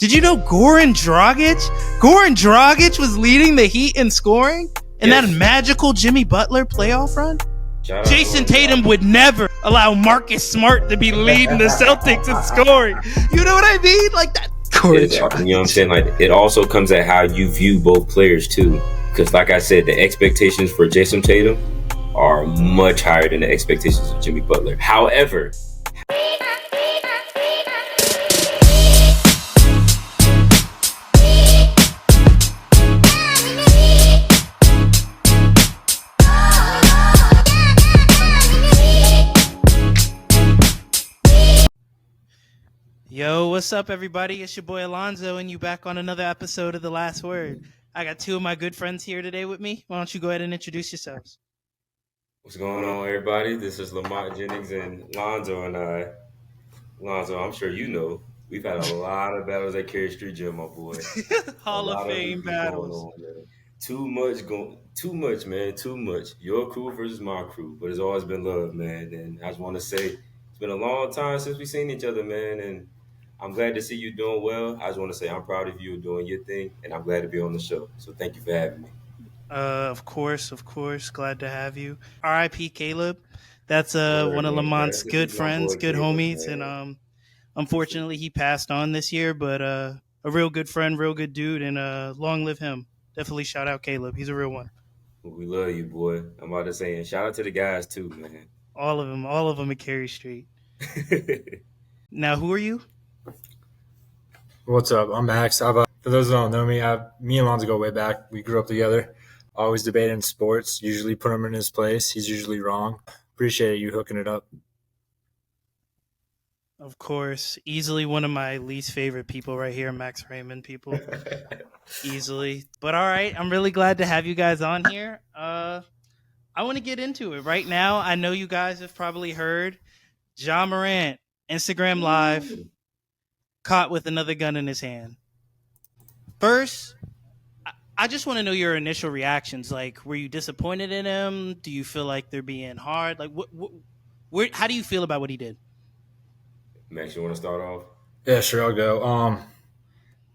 Did you know Goran Dragic? Goran Dragic was leading the Heat in scoring in that magical Jimmy Butler playoff run? Jason Tatum would never allow Marcus Smart to be leading the Celtics in scoring. You know what I mean? Like that. You know what I'm saying? Like, it also comes at how you view both players too. Because like I said, the expectations for Jason Tatum are much higher than the expectations of Jimmy Butler. However, Yo, what's up, everybody? It's your boy Alonzo, and you back on another episode of The Last Word. I got two of my good friends here today with me. Why don't you go ahead and introduce yourselves? what's going on, everybody? This is Lamont Jennings and Lonzo and I. Lonzo, I'm sure you know, we've had a lot of battles at Carey Street Gym, my boy. Hall of Fame battles. Going on, man. Too much, man. Too much. Your crew versus my crew, but it's always been love, man. And I just want to say it's been a long time since we've seen each other, man. And I'm glad to see you doing well. I just want to say I'm proud of you doing your thing, and I'm glad to be on the show. So thank you for having me. Of course. Glad to have you. R.I.P. Caleb. That's one of Lamont's good friends, good Caleb, homies, man. And unfortunately he passed on this year. But a real good friend, real good dude, and long live him. Definitely shout out Caleb. He's a real one. We love you, boy. I'm about to say, and shout out to the guys too, man. All of them at Carey Street. Now, who are you? What's up? I'm Max. For those who don't know me, me and Lonzo go way back. We grew up together. Always debating sports. Usually put him in his place. He's usually wrong. Appreciate you hooking it up. Of course. Easily one of my least favorite people right here, Max Raymond people. Easily. But all right, I'm really glad to have you guys on here. I want to get into it. Right now, I know you guys have probably heard Ja Morant, Instagram Live, caught with another gun in his hand. First, I just want to know your initial reactions. Like, were you disappointed in him? Do you feel like they're being hard? Like, how do you feel about what he did? Max, you want to start off? Yeah, sure, I'll go.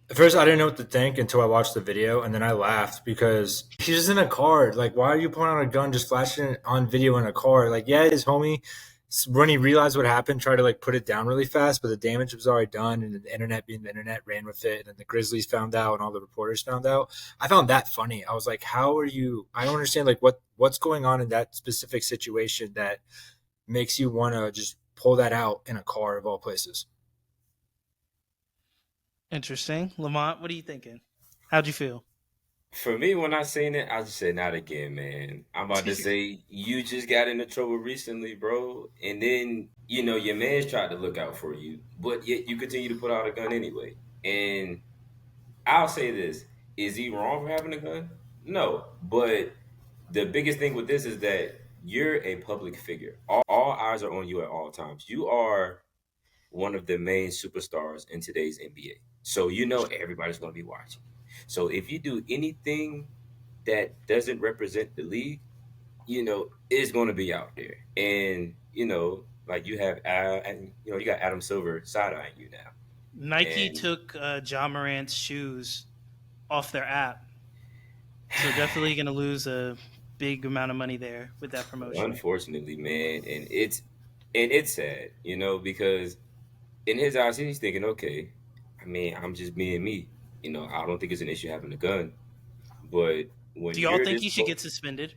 At first, I didn't know what to think until I watched the video, and then I laughed because he's just in a car. Like, why are you pulling out a gun, just flashing it on video in a car? Like, yeah, his homie, when he realized what happened, tried to like put it down really fast, but the damage was already done, and the internet being the internet ran with it, and then the Grizzlies found out, and all the reporters found out. I found that funny. I was like, how are you? I don't understand like what's going on in that specific situation that makes you want to just pull that out in a car of all places. Interesting. Lamont, what are you thinking? How'd you feel? For me, when I seen it, I just said, not again, man. I'm about to say, you just got into trouble recently, bro. And then, your man's tried to look out for you, but yet you continue to put out a gun anyway. And I'll say this, is he wrong for having a gun? No. But the biggest thing with this is that you're a public figure. All eyes are on you at all times. You are one of the main superstars in today's NBA. So everybody's going to be watching. So if you do anything that doesn't represent the league, it's going to be out there. And, like you have, you got Adam Silver side-eyeing you now. Nike took Ja Morant's shoes off their app. So definitely going to lose a big amount of money there with that promotion. Unfortunately, man. And it's sad, because in his eyes, he's thinking, okay, I mean, I'm just being me. I don't think it's an issue having a gun. But when do y'all think he should get suspended?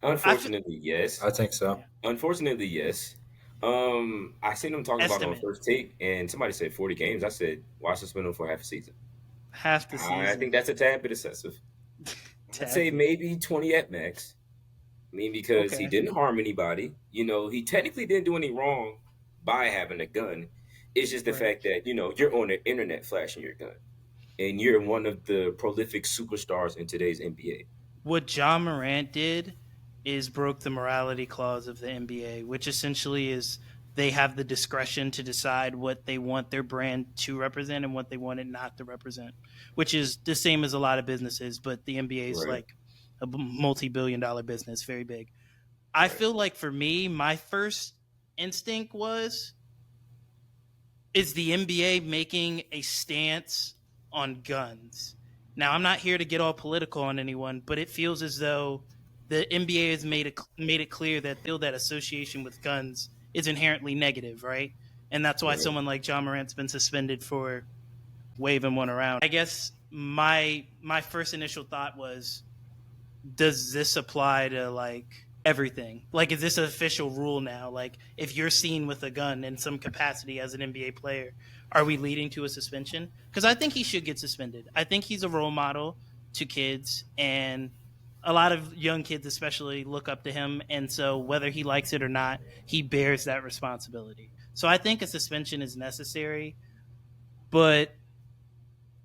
Unfortunately, yes. I think so. Unfortunately, yes. I seen him talking about it on First Take, and somebody said 40 games. I said, why suspend him for half a season? Half the season. I think that's a tad bit excessive. I'd say maybe 20 at max. I mean, because he didn't harm anybody. He technically didn't do any wrong by having a gun. It's just the fact that, you're on the internet flashing your gun. And you're one of the prolific superstars in today's NBA. What Ja Morant did is broke the morality clause of the NBA, which essentially is they have the discretion to decide what they want their brand to represent and what they want it not to represent, which is the same as a lot of businesses, but the NBA is like a multi-billion-dollar business, very big. I feel like for me, my first instinct was, is the NBA making a stance on guns? Now, I'm not here to get all political on anyone, but it feels as though the NBA has made it clear that they feel that association with guns is inherently negative, right? And that's why Right. someone like John Morant's been suspended for waving one around. I guess my first initial thought was, does this apply to like everything? Like, is this an official rule now? Like, if you're seen with a gun in some capacity as an NBA player, are we leading to a suspension? Because I think he should get suspended. I think he's a role model to kids, and a lot of young kids, especially, look up to him. And so, whether he likes it or not, he bears that responsibility. So, I think a suspension is necessary, but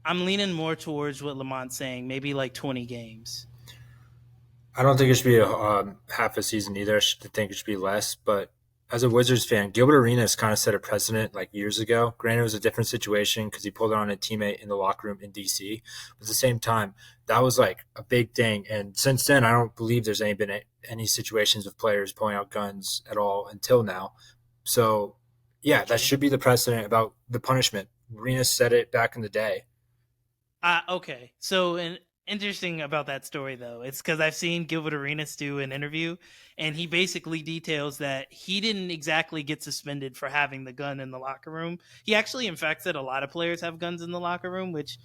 I'm leaning more towards what Lamont's saying, maybe like 20 games. I don't think it should be a half a season either. I think it should be less. But as a Wizards fan, Gilbert Arenas kind of set a precedent like years ago. Granted, it was a different situation because he pulled it on a teammate in the locker room in DC. But at the same time, that was like a big thing. And since then, I don't believe there's been any situations of players pulling out guns at all until now. So, yeah, that True. should be the precedent about the punishment. Arenas said it back in the day. Okay. So, interesting about that story though, it's because I've seen Gilbert Arenas do an interview, and he basically details that he didn't exactly get suspended for having the gun in the locker room. He actually, in fact, said a lot of players have guns in the locker room, which,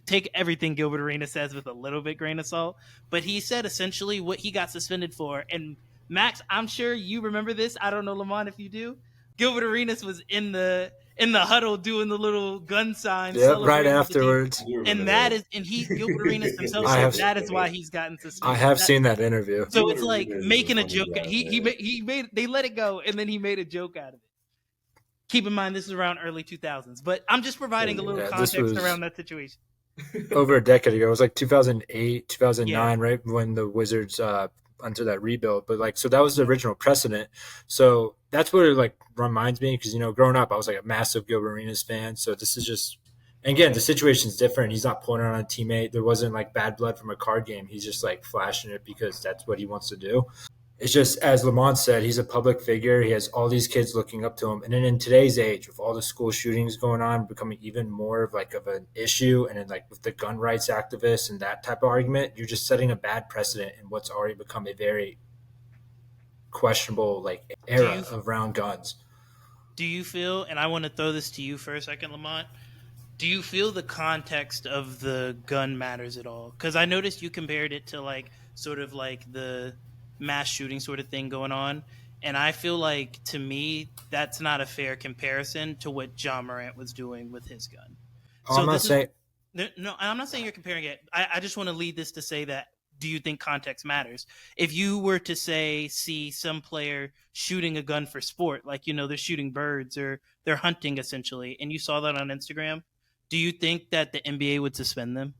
take everything Gilbert Arenas says with a little bit grain of salt. But he said essentially what he got suspended for. And Max, I'm sure you remember this. I don't know, Lamont, if you do. Gilbert Arenas was in the huddle doing the little gun sign Yep, right celebrating with the team. afterwards. I do remember And that that. is, and Gilbert Arenas himself I said have that is why he's gotten I suspended. have seen that interview. So Gilbert it's like Arenas is a making a funny joke. guy, He man. made they let it go, and then he made a joke out of it. Keep in mind this is around early 2000s, but I'm just providing a Hey, little Yeah, this context was around that situation. over a decade ago. It was like 2008, Yeah, 2009, right when the Wizards under that rebuild. But like, so that was the original precedent. So that's what it like reminds me because growing up, I was like a massive Gilbert Arenas fan. So this is just, and again, the situation's different. He's not pulling it on a teammate. There wasn't like bad blood from a card game. He's just like flashing it because that's what he wants to do. It's just as Lamont said, he's a public figure. He has all these kids looking up to him, and then in today's age, with all the school shootings going on, becoming even more of like of an issue, and then like with the gun rights activists and that type of argument, you're just setting a bad precedent in what's already become a very questionable like do era you around guns. do you feel? And I want to throw this to you for a second, Lamont. Do you feel the context of the gun matters at all? Because I noticed you compared it to like sort of like the mass shooting sort of thing going on, and I feel like to me that's not a fair comparison to what John Morant was doing with his gun. I'm So not this is saying no, I'm not saying you're comparing it. I just want to lead this to say that, do you think context matters? If you were to say see some player shooting a gun for sport, like they're shooting birds or they're hunting essentially, and you saw that on Instagram, do you think that the NBA would suspend them?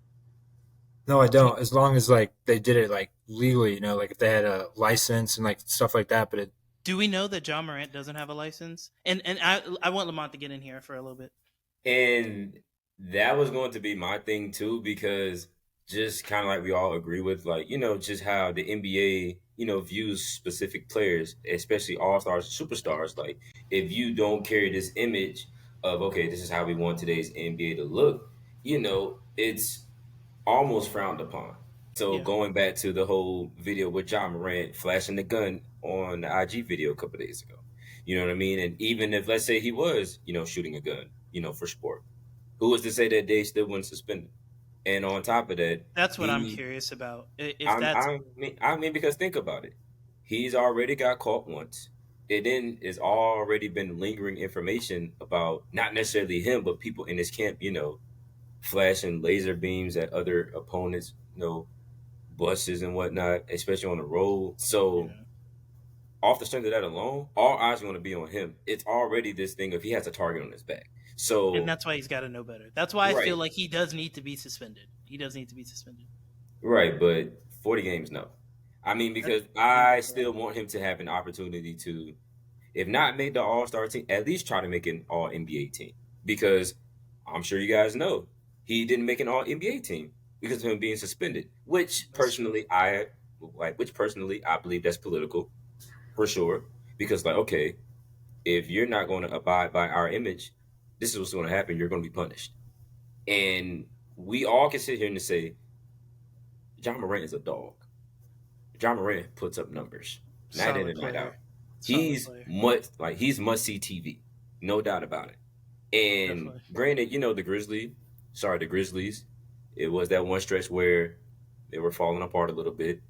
no, I don't. As long as like they did it like legally, like if they had a license and like stuff like that. But Do we know that John Morant doesn't have a license? And I want Lamont to get in here for a little bit. And that was going to be my thing too, because just kind of like we all agree with, like, just how the NBA, views specific players, especially all stars, superstars. Like, if you don't carry this image of, okay, this is how we want today's NBA to look, it's almost frowned upon. So Yeah, going back to the whole video with John Morant flashing the gun on the IG video a couple days ago, you know what I mean? And even if, let's say, he was, shooting a gun, for sport, who was to say that they still wouldn't suspend him? And on top of that, that's what I'm he, curious about. If I'm, that's I mean, because think about it, he's already got caught once. It then is already been lingering information about not necessarily him, but people in his camp, flashing laser beams at other opponents, buses and whatnot, especially on the road. So yeah. off the strength of that alone, all eyes are going to be on him. It's already this thing of he has a target on his back. And So that's why he's got to know better. That's why I feel right, like he does need to be suspended. He does need to be suspended. right, but 40 games, no. I mean, That, because I'm I with that. still want him to have an opportunity to, if not make the All Star team, at least try to make an All NBA team. Because I'm sure you guys know he didn't make an All NBA team because of him being suspended. Which That's true. personally I like. Which personally I believe that's political for sure. because like, okay, if you're not going to abide by our image, this is what's going to happen. You're going to be punished. And we all can sit here and say, John Morant is a dog. John Morant puts up numbers night in Solid and night out. player. Solid He's player. he's must see TV, no doubt about it. And Definitely. granted, the Grizzlies, it was that one stretch where they were falling apart a little bit,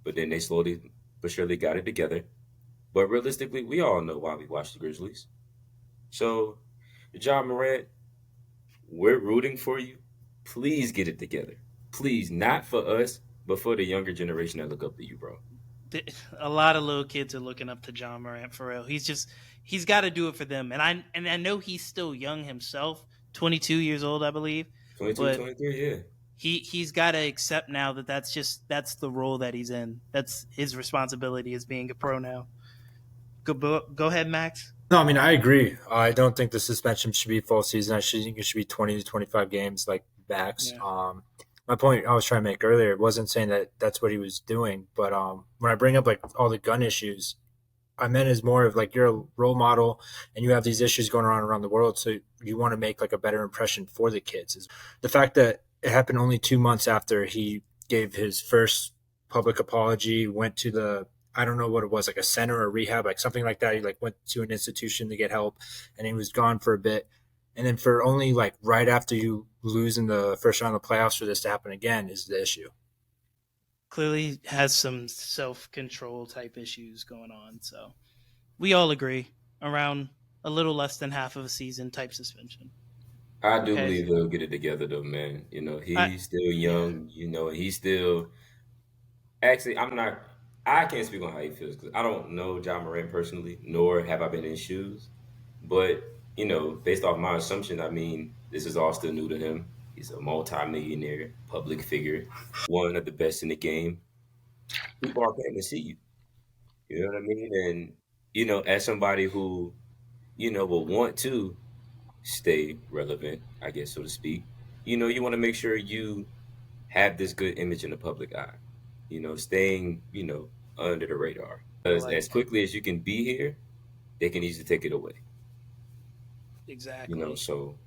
but then they slowly but surely got it together. But realistically, we all know why we watch the Grizzlies. So, John Morant, we're rooting for you. Please get it together. Please, not for us, but for the younger generation that look up to you, bro. A lot of little kids are looking up to John Morant for real. He's got to do it for them. And I know he's still young himself, 22 years old, I believe, 22, but 23, yeah. he's got to accept now that that's the role that he's in. That's his responsibility as being a pro now. Go ahead, Max. No, I mean I agree. I don't think the suspension should be full season. I think it should be 20 to 25 games, like max. Yeah. My point I was trying to make earlier wasn't saying that that's what he was doing, but when I bring up like all the gun issues, I meant is more of like you're a role model and you have these issues going around the world, so you want to make like a better impression for the kids. Is the fact that it happened only 2 months after he gave his first public apology, went to the I don't know what it was, like a center or rehab, like something like that. He like went to an institution to get help, and he was gone for a bit. And then for only like right after you lose in the first round of the playoffs for this to happen again is the issue. Clearly has some self control type issues going on. So we all agree around a little less than half of a season type suspension. I do Okay. believe he'll get it together though, man. I He's still yeah. young. He's still actually. I'm not. I can't speak on how he feels because I don't know John Morant personally, nor have I been in his shoes. But based off my assumption, I mean, this is all still new to him. He's a multi-millionaire public figure, one of the best in the game. People are paying to see you. You know what I mean? And as somebody who will want to stay relevant, I guess, so to speak. You want to make sure you have this good image in the public eye. Staying, under the radar. I Because like as quickly as you can be here, they can easily take it away. exactly. So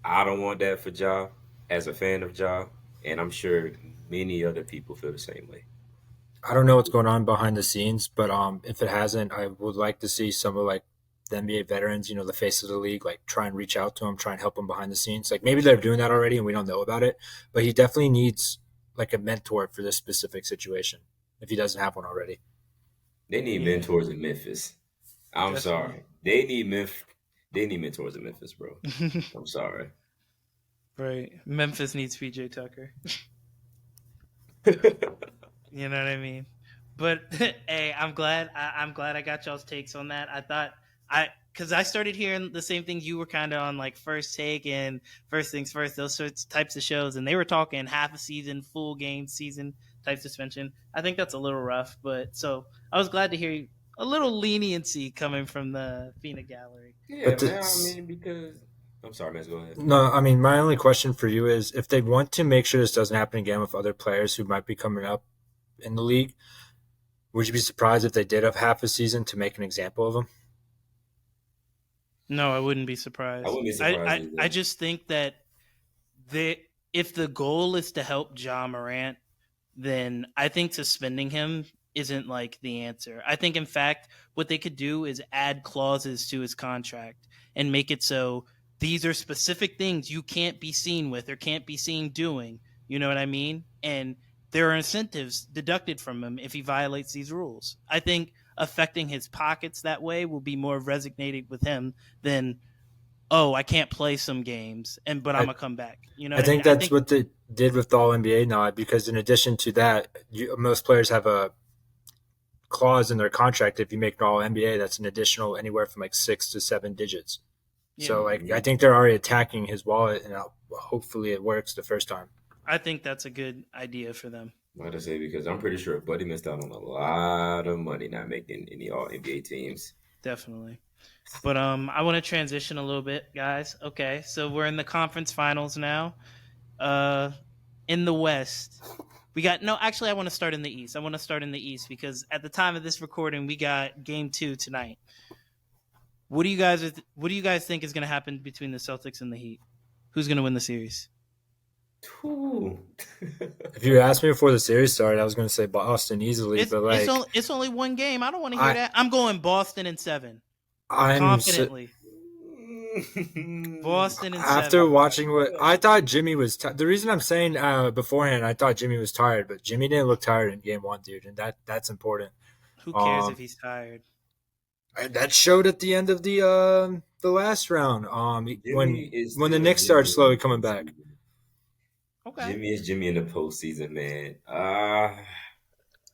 I don't want that for Ja as a fan of Ja, and I'm sure many other people feel the same way. I don't know what's going on behind the scenes, but if it hasn't, I would like to see some of like the NBA veterans, the face of the league, like try and reach out to him, try and help him behind the scenes. Like maybe they're doing that already and we don't know about it, but he definitely needs like a mentor for this specific situation if he doesn't have one already. They need Yeah, mentors in Memphis. I'm definitely. sorry. They need mentors in Memphis, bro. I'm sorry. Right. Memphis needs PJ Tucker. You know what I mean? But hey, I'm glad I got y'all's takes on that. I thought I because I started hearing the same things you were kind of on, like First Take and First Things First, those sorts types of shows, and they were talking half a season, full game season type suspension. I think that's a little rough, but so I was glad to hear a little leniency coming from the FINA gallery. Yeah, But man. I this, mean, because I'm sorry, man. Go ahead. no, I mean, my only question for you is if they want to make sure this doesn't happen again with other players who might be coming up in the league, would you be surprised if they did have half a season to make an example of him? No, I wouldn't be I surprised. wouldn't be I, surprised I, I either. just think that the if the goal is to help John Morant, then I think suspending him isn't like the answer. I think, in fact, what they could do is add clauses to his contract and make it so these are specific things you can't be seen with or can't be seen doing. You know what I mean? And there are incentives deducted from him if he violates these rules. I think affecting his pockets that way will be more resonated with him than, oh, I can't play some games but I'm I, gonna come back. You know I what I mean? think I that's think what they did with the All NBA nod because in addition to that, most players have a clause in their contract. If you make an All NBA, that's an additional anywhere from like 6 to 7 digits. yeah, So like I Hmm. think they're already attacking his wallet, and hopefully it works the first time. I think that's a good idea for them. Like I say, because I'm pretty sure Buddy missed out on a lot of money not making any All NBA teams. Definitely. But I want to transition a little bit, guys. Okay, so we're in the conference finals now. Uh in the West, We got no. Actually, I want to start in the East. I want to start in the East because at the time of this recording, we got Game 2 tonight. What do you guys think is going to happen between the Celtics and the Heat? Who's going to win the series? If you asked me before the series started, I was going to say Boston easily, but like it's only one game. I don't want to hear that. I'm going Boston in 7. I'm confidently. Boston in 7. After watching what I thought Jimmy was the reason I'm saying beforehand I thought Jimmy was tired, but Jimmy didn't look tired in game 1, dude, and that's important. Who cares if he's tired? That showed at the end of the last round. When the Knicks started slowly coming back. Okay. Jimmy is Jimmy in the postseason, man.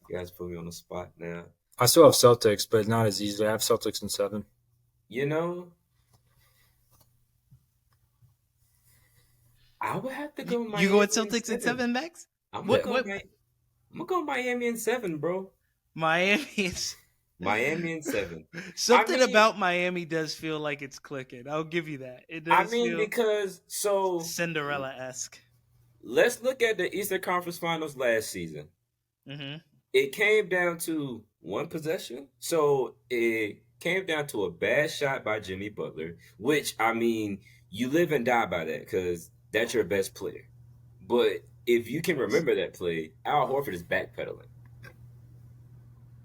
You guys put me on the spot now. I still have Celtics, but not as easily. I have Celtics in 7. You know, I would have to go Miami. You go with Celtics in 7, Max? I'm gonna go Miami in 7, bro. Miami in 7. Something about Miami does feel like it's clicking. I'll give you that. It does feel because Cinderella-esque. Let's look at the Eastern Conference Finals last season. Mm-hmm. It came down to one possession. So it came down to a bad shot by Jimmy Butler, which, I mean, you live and die by that because that's your best player. But if you can remember that play, Al Horford is backpedaling.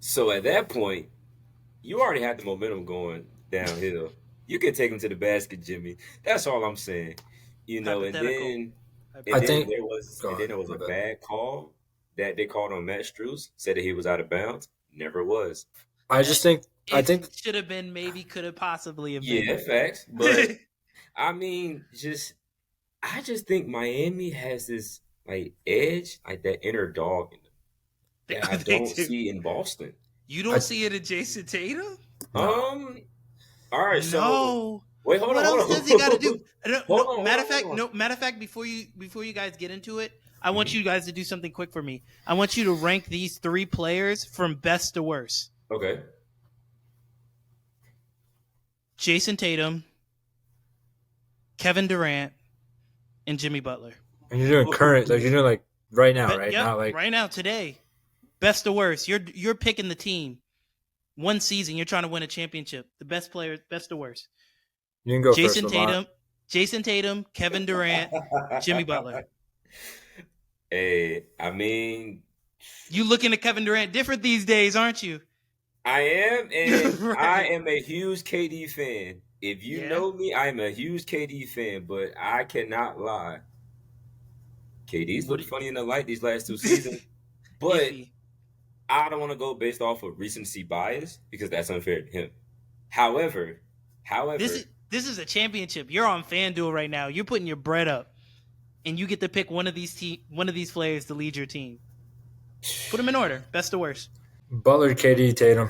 So at that point, you already had the momentum going downhill. You can take him to the basket, Jimmy. That's all I'm saying. You know, and then there was a bad call that they called on Matt Strus, said that he was out of bounds. Never was. I think should have been, maybe could have possibly have been. Yeah, facts. But I mean, I just think Miami has this like edge, like that inner dog in them that I don't see in Boston. You don't see it in Jason Tatum? All right, so wait, hold on. What else does he got to do? Matter of fact, before you guys get into it, I want you guys to do something quick for me. I want you to rank these 3 players from best to worst. Okay. Jason Tatum, Kevin Durant, and Jimmy Butler. And you're doing current, like you're doing like right now, right? Yep, Not like right now, today. Best to worst. You're picking the team. One season, you're trying to win a championship. The best player, best to worst. You can go Jason Tatum, Kevin Durant, Jimmy Butler. Hey, I mean, you looking at Kevin Durant different these days, aren't you? I am, and right. I am a huge KD fan. If you know me, I am a huge KD fan, but I cannot lie. KD's looked funny in the light these last 2 seasons, but I don't want to go based off of recency bias because that's unfair to him. However, this is a championship. You're on FanDuel right now. You're putting your bread up, and you get to pick one of these players to lead your team. Put them in order, best to worst. Butler, KD, Tatum.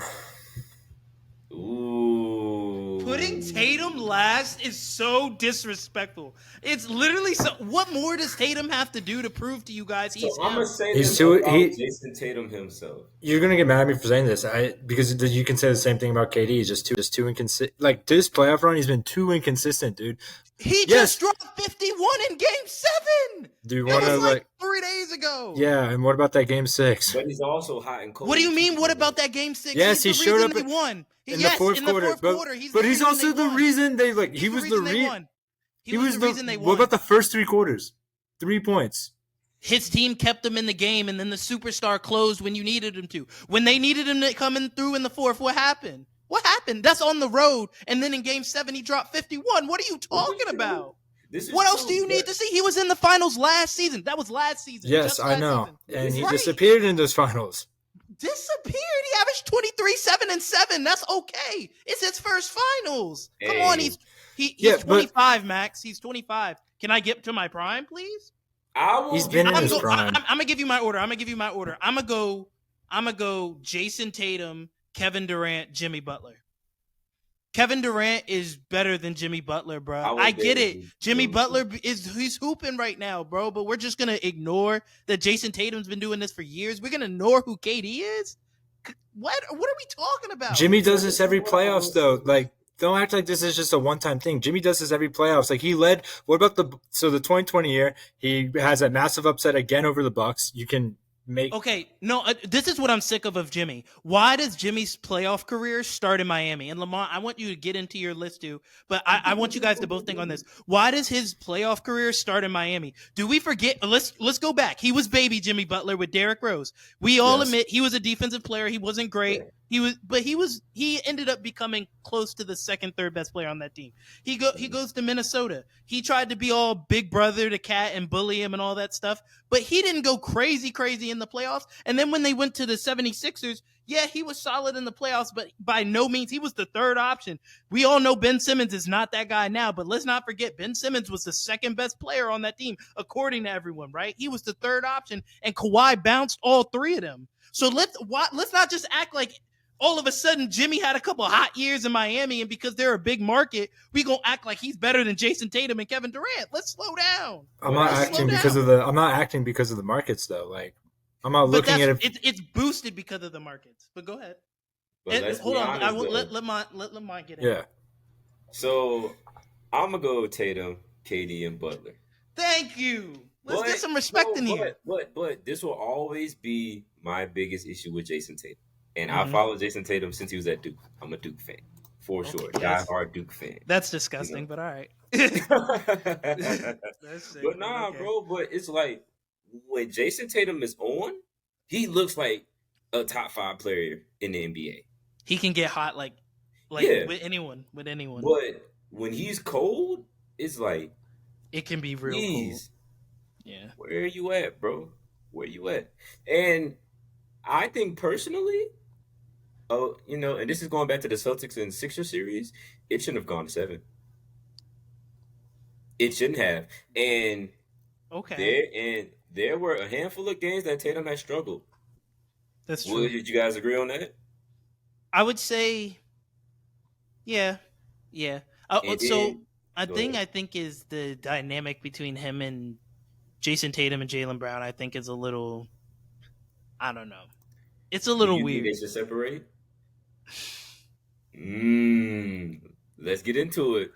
Ooh. Putting Tatum last is so disrespectful. It's literally so. What more does Tatum have to do to prove to you guys he's? I'm gonna say Jason Tatum himself. You're gonna get mad at me for saying this, because you can say the same thing about KD. He's just too inconsistent. Like this playoff run, he's been too inconsistent, dude. He just dropped 51 in Game 7. Dude, it was like 3 days ago. Yeah, and what about that Game 6? But he's also hot and cold. What do you mean? What about that Game 6? Yes, he showed up. They won. In the fourth quarter. But he's also the reason they like. He was the reason. He was the reason they won. What about the first 3 quarters? 3 points. His team kept him in the game, and then the superstar closed when you needed him to. When they needed him to come in through in the fourth, what happened? What happened? That's on the road. And then in Game 7, he dropped 51. What are you talking about? What else do you need to see? He was in the finals last season. That was last season. Yes, I know. And he disappeared in those finals. Disappeared? He averaged 23, 7, and 7. That's okay. It's his first finals. Hey. Come on, he's 25, Max. He's 25. Can I get to my prime, please? He's been in his prime. I'm gonna give you my order. I'm gonna go Jason Tatum, Kevin Durant, Jimmy Butler. Kevin Durant is better than Jimmy Butler, bro. I get it. Jimmy Butler he's hooping right now, bro. But we're just gonna ignore that Jason Tatum's been doing this for years. We're gonna ignore who KD is. What are we talking about? Jimmy does this every playoffs, though. Like, don't act like this is just a one-time thing. Jimmy does this every playoffs. Like, he led. What about the 2020 year? He has that massive upset again over the Bucks. You can make. Okay, no, this is what I'm sick of Jimmy. Why does Jimmy's playoff career start in Miami? And Lamont, I want you to get into your list too, but I want you guys to both think on this. Why does his playoff career start in Miami? Do we forget? Let's go back. He was baby Jimmy Butler with Derrick Rose. We all Yes. admit he was a defensive player. He wasn't great. He ended up becoming close to the second, third best player on that team. He goes to Minnesota. He tried to be all big brother to Cat and bully him and all that stuff, but he didn't go crazy in the playoffs. And then when they went to the 76ers, yeah, he was solid in the playoffs, but by no means he was the third option. We all know Ben Simmons is not that guy now, but let's not forget Ben Simmons was the second best player on that team, according to everyone, right? He was the third option, and Kawhi bounced all three of them. So let's not just act like all of a sudden Jimmy had a couple hot years in Miami, and because they're a big market, we gonna act like he's better than Jason Tatum and Kevin Durant. Let's slow down. I'm not acting because of the markets though. Like I'm not looking at it. It's boosted because of the markets. But go ahead. Hold on. I will let Lamont get in. Yeah. So I'm gonna go Tatum, KD, and Butler. Thank you. Let's get some respect in here. But this will always be my biggest issue with Jason Tatum. And I followed Jason Tatum since he was at Duke. I'm a Duke fan, for sure. Die-hard Duke fan. That's disgusting, but all right. But nah, bro. But it's like when Jason Tatum is on, he looks like a top 5 player in the NBA. He can get hot like with anyone. But when he's cold, it's like it can be real cold. Yeah. Where are you at, bro? Where you at? And I think personally, and this is going back to the Celtics and Sixers series, it shouldn't have gone to 7. It shouldn't have. And there were a handful of games that Tatum had struggled. That's true. Did you guys agree on that? I would say, yeah. I think is the dynamic between him and Jason Tatum and Jaylen Brown. I think is a little, I don't know. It's a little weird. Think they should separate? Let's get into it.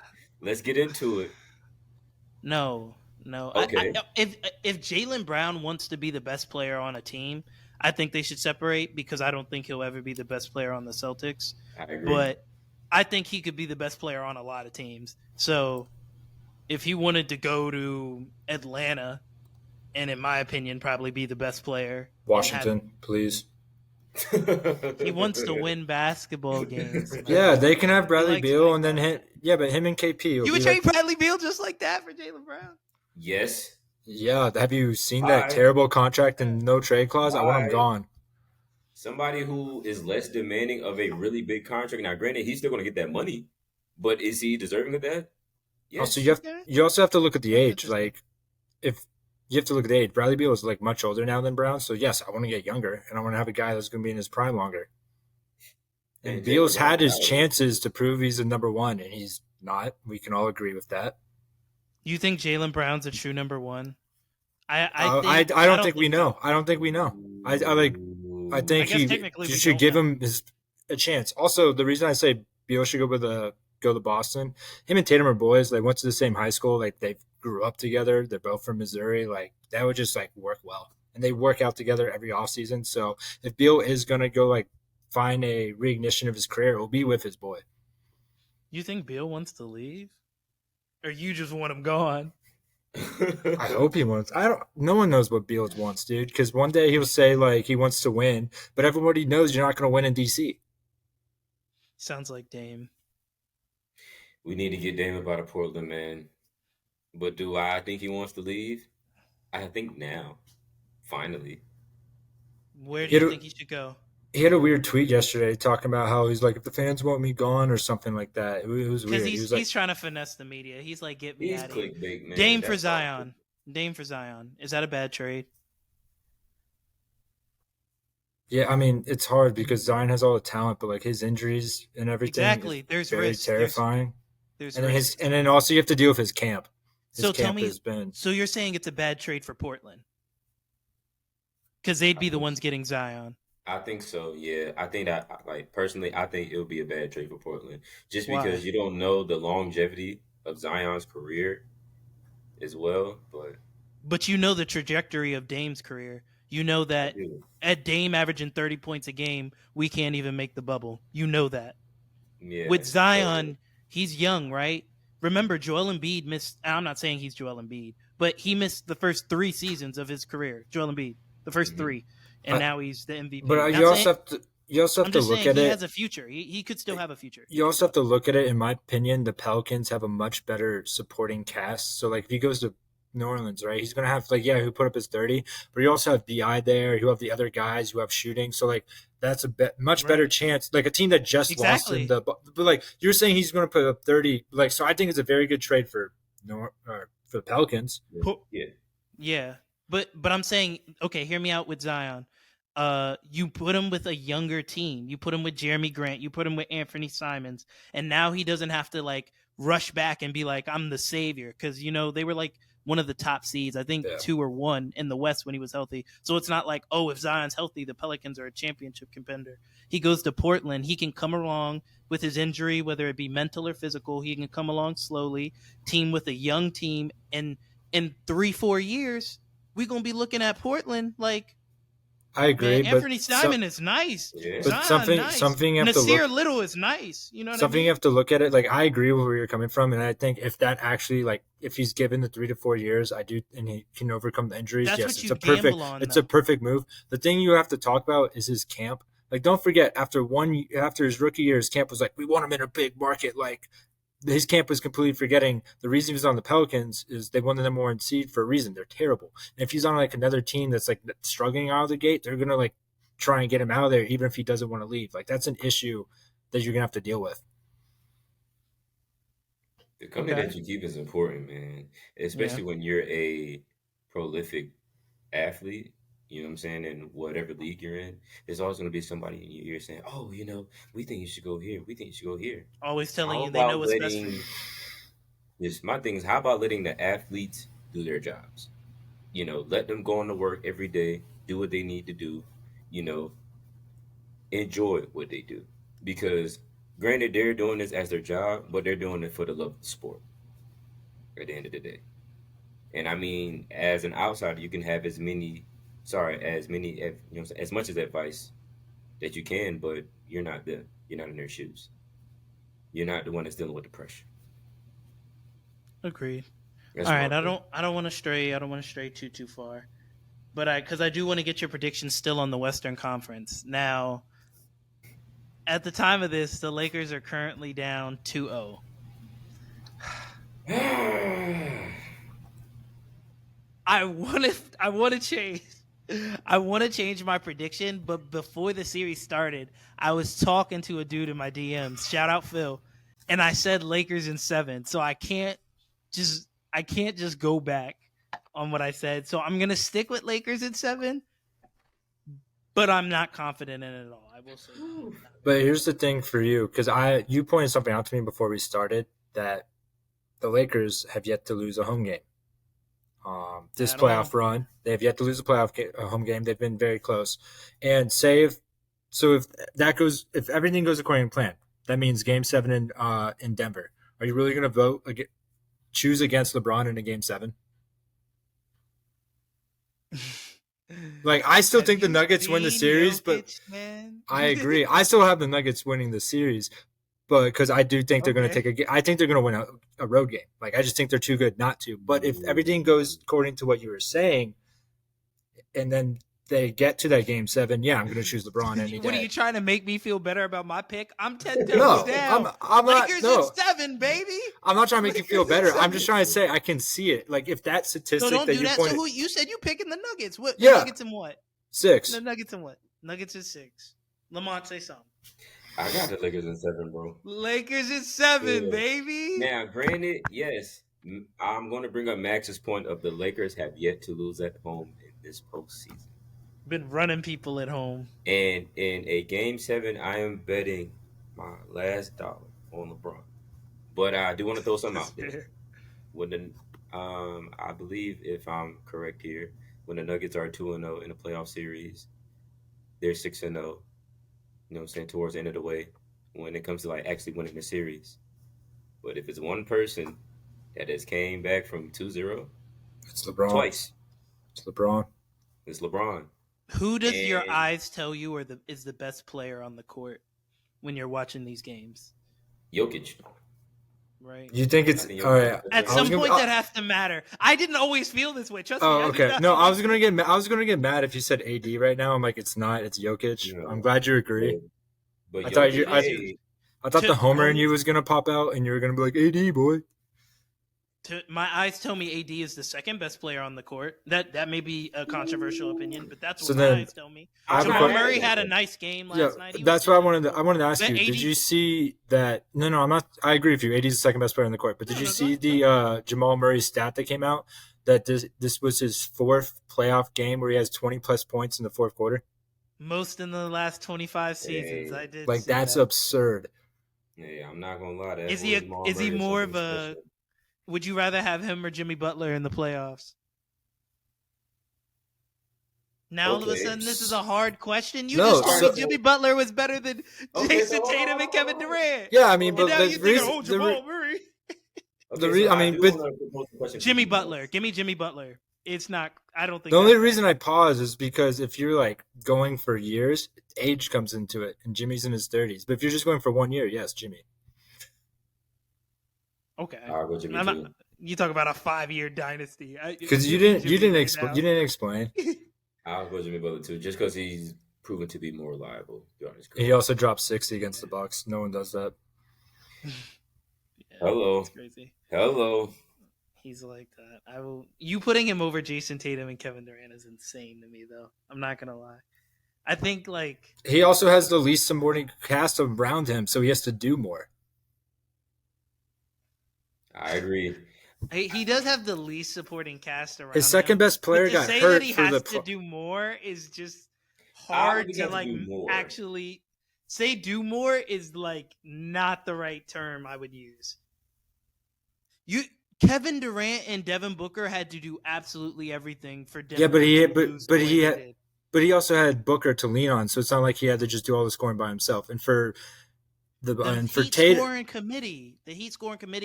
No. Okay. If Jaylen Brown wants to be the best player on a team, I think they should separate because I don't think he'll ever be the best player on the Celtics. I agree. But I think he could be the best player on a lot of teams. So if he wanted to go to Atlanta and, in my opinion, probably be the best player. Washington, please. He wants to win basketball games. Man. Yeah, they can have Bradley Beal and then but him and KP. You would trade Bradley Beal just like that for Jaylen Brown? Yes. Yeah, have you seen that terrible contract and no trade clause? I want him gone. Somebody who is less demanding of a really big contract. Now, granted, he's still going to get that money, but is he deserving of that? Yes. Also, you also have to look at the age. Like, if you have to look at the age, Bradley Beal is like much older now than Brown. So yes, I want to get younger, and I want to have a guy that's going to be in his prime longer. And Beal's had his chances to prove he's a number one, and he's not. We can all agree with that. You think Jaylen Brown's a true number one? I don't think we know. I don't think we know. I think you should give him a chance. Also, the reason I say Beal should go to Boston, him and Tatum are boys. They went to the same high school. Like they grew up together. They're both from Missouri. Like that would just like work well. And they work out together every offseason. So if Beal is gonna go like find a reignition of his career, it will be with his boy. You think Beal wants to leave? Or you just want him gone? I hope he wants. No one knows what Beal wants, dude. Because one day he'll say like he wants to win, but everybody knows you're not going to win in DC. Sounds like Dame. We need to get Dame up out of Portland, man. But do I think he wants to leave? I think now, finally. Where do you think he should go? He had a weird tweet yesterday talking about how he's like, if the fans want me gone or something like that. It was weird. He's trying to finesse the media. He's like, get me out of here. Man. Dame for Zion. Dame for Zion. Is that a bad trade? Yeah, I mean, it's hard because Zion has all the talent, but like his injuries and everything. Exactly. There's very risk. Terrifying. There's and risk. then and then also you have to deal with his camp. So you're saying it's a bad trade for Portland? Because they'd be the ones getting Zion. I think so, yeah. I think that, like, personally, I think it would be a bad trade for Portland. Just Why? because you don't know the longevity of Zion's career as well. But you know the trajectory of Dame's career. You know I that do. at Dame averaging 30 points a game, we can't even make the bubble. You know that. With Yeah. So Zion, he's young, right? Remember, Joel Embiid missed. I'm not saying he's Joel Embiid, but he missed the first 3 seasons of his career. Joel Embiid, the first mhm. three, and I, now he's the but MVP. you Not saying. also have to I'm just look saying at he has it. a future. He could still have a future. You also have to look at it. In my opinion, the Pelicans have a much better supporting cast. So like if he goes to New Orleans, right, he's gonna have like who put up his 30, but you also have Bi there. You have the other guys who have shooting. So like that's a much better Right. chance. Like a team that just lost in Exactly. the, but like you're saying he's gonna put up 30. Like so, I think it's a very good trade for for the Pelicans. Yeah. Yeah, but I'm saying, okay, hear me out with Zion. You put him with a younger team. You put him with Jeremy Grant. You put him with Anthony Simons, and now he doesn't have to like rush back and be like, I'm the savior, because they were like one of the top seeds. I think Yeah, 2 or 1 in the West when he was healthy. So it's not like, oh, if Zion's healthy, the Pelicans are a championship contender. He goes to Portland. He can come along with his injury, whether it be mental or physical. He can come along slowly, team with a young team, and in 3-4 years, we're gonna be looking at Portland like, I man, agree, Anthony Simon is nice, Yeah. Zion nice, something you have to Nasir look Little is nice. You know what I something you mean? have to look at it. Like I agree with where you're coming from, and I think if that actually like if he's given the 3 to 4 years, I do, and he can overcome the injuries. That's Yes, what you gamble on, it's a though. perfect move. The thing you have to talk about is his camp. Like don't forget after his rookie year, his camp was like we want him in a big market. Like his camp was completely forgetting the reason he's on the Pelicans is they won the number 1 seed for a reason. They're terrible. And if he's on like another team that's like struggling out of the gate, they're gonna like try and get him out of there, even if he doesn't want to leave. Like that's an issue that you're gonna have to deal with. The company Okay. that you keep is important, man. Yeah. Especially when you're a prolific athlete, you know what I'm saying, in whatever league you're in, there's always going to be somebody in your ear saying, oh, we think you should go here. We think you should go here. Always telling How you they know about what's best for you. letting this? My thing is, how about letting the athletes do their jobs? Let them go on to work every day, do what they need to do, you know, enjoy what they do. Because granted, they're doing this as their job, but they're doing it for the love of the sport at the end of the day. And I mean, as an outsider, you can have as many, as much as advice that you can, but you're not in their shoes. You're not the one that's dealing with the pressure. Agreed. All That's my right. I opinion. don't. I don't want to stray. I don't want to stray too far. But because I do want to get your predictions still on the Western Conference. Now, at the time of this, the Lakers are currently down 2-0. I want to. I want to change. I want to change my prediction, but before the series started, I was talking to a dude in my DMs. Shout out Phil, and I said Lakers in 7. So I can't just go back on what I said. So I'm gonna stick with Lakers in 7, but I'm not confident in it at all. I will say that. Not But very here's the confident. thing for you, because you pointed something out to me before we started that the Lakers have yet to lose a home game. This At all. playoff run, they have yet to lose a home game. They've been very close, and save. So if everything goes according to plan, that means Game 7 in Denver. Are you really going to choose against LeBron in a Game 7? Like I still Have think the you Nuggets win the seen series, but Jokic, man? I agree. I still have the Nuggets winning the series, but because I do think they're going to Okay. take I think they're going to win a road game. Like I just think they're too good not to. But if everything goes according to what you were saying, and then they get to that Game 7, yeah, I'm going to choose LeBron any What are you day. trying to make me feel better about my pick? I'm 10 toes No, down. I'm not. Lakers in No, 7, baby. I'm not trying to make you feel Lakers in better. I'm just 7. trying to say I can see it. Like if that So statistic don't that do you that. So pointed, who you said you picking the Nuggets? What the yeah, Nuggets and what? The 6. Nuggets and what? Nuggets is 6. Lamont, say something. I got the Lakers in 7, bro. Lakers is 7, Yeah. baby. Now, granted, yes, I'm going to bring up Max's point of the Lakers have yet to lose at home in this postseason. Been running people at home. And in a Game 7, I am betting my last dollar on LeBron. But I do want to throw something That's out there. fair. When I believe if I'm correct here, when the Nuggets are 2-0 in a playoff series, they're 6-0. You know what I'm saying, towards the end of the way, when it comes to like actually winning the series. But if it's one person that has came back from 2-0 It's LeBron. twice, It's LeBron. it's LeBron. Who does your And eyes tell you is the best player on the court when you're watching these games? Jokic. Right. You think I it's think all Jokic is right? the best At player I on was some the gonna. point, that has to matter. I didn't always feel this way. Trust me, Oh, I did okay. not No, I was always. gonna get. I was gonna get mad if you said AD right now. I'm like, it's not. It's Jokic. I'm No, glad you agree. but but I thought you. Jokic, Me too. I thought the homer in Only you was gonna pop out, and you were gonna be like, AD boy. my eyes tell me AD is the second best player on the court. That may be a controversial opinion, but that's So what my then eyes tell me. I'm Jamal not Jamal mad Murray at that had a though. nice game Yeah, last night. He was that's what I chilling. wanted. I wanted to ask But you. AD, Did you see that? No, no, I'm not. I agree with you. AD is the second best player on the court. But did no, you no, go see ahead. the Jamal Murray stat that came out that this was his fourth playoff game where he has 20 plus points in the fourth quarter? Most in the last 25 seasons. Hey, I did Like see that's that. absurd. hey, I'm not gonna lie. That Is boy he Jamal is he Murray is more something of a? special. Would you rather have him or Jimmy Butler in the playoffs? Now all of a Okay, sudden, this is a hard question. You No, just all told right. me so Jimmy So Butler was better than okay, so Jason Tatum and Kevin Durant, yeah, I hold mean, on, and but now the you think, reason oh, Jamal Murray. the Okay, re- so I I mean, do but want to pose the question to Jimmy you, Butler, Max. give me Jimmy Butler. It's not. I don't think the only that's reason bad. I pause is because if you're like going for years, age comes into it, and Jimmy's in his 30s. But if you're just going for 1 year, yes, Jimmy. Okay, I'll go Jimmy I'm not. too. You talk about a 5-year dynasty. Because Give me you Jimmy didn't right explain. now. You didn't explain. I'll go Jimmy Butler too, just because he's proven to be more reliable throughout his He career. also dropped 60 against the Bucks. No one does that. Yeah, Hello, it's crazy. hello. He's like that. I will. You putting him over Jason Tatum and Kevin Durant is insane to me, though. I'm not gonna lie. I think like He also has the least supporting cast around him, so he has to do more. I agree. he does have the least supporting cast His around second him, best but player to got say that hurt he for has the. to do more is just I don't hard think he to has to like do more. actually say. Do more is like not the right term I would use. You Kevin Durant and Devin Booker had to do absolutely everything for Denver Yeah, but to lose the way they did. but he also had Booker to lean on, so it's not like he had to just do all the scoring by himself. The And for Heat Tate, scoring committee,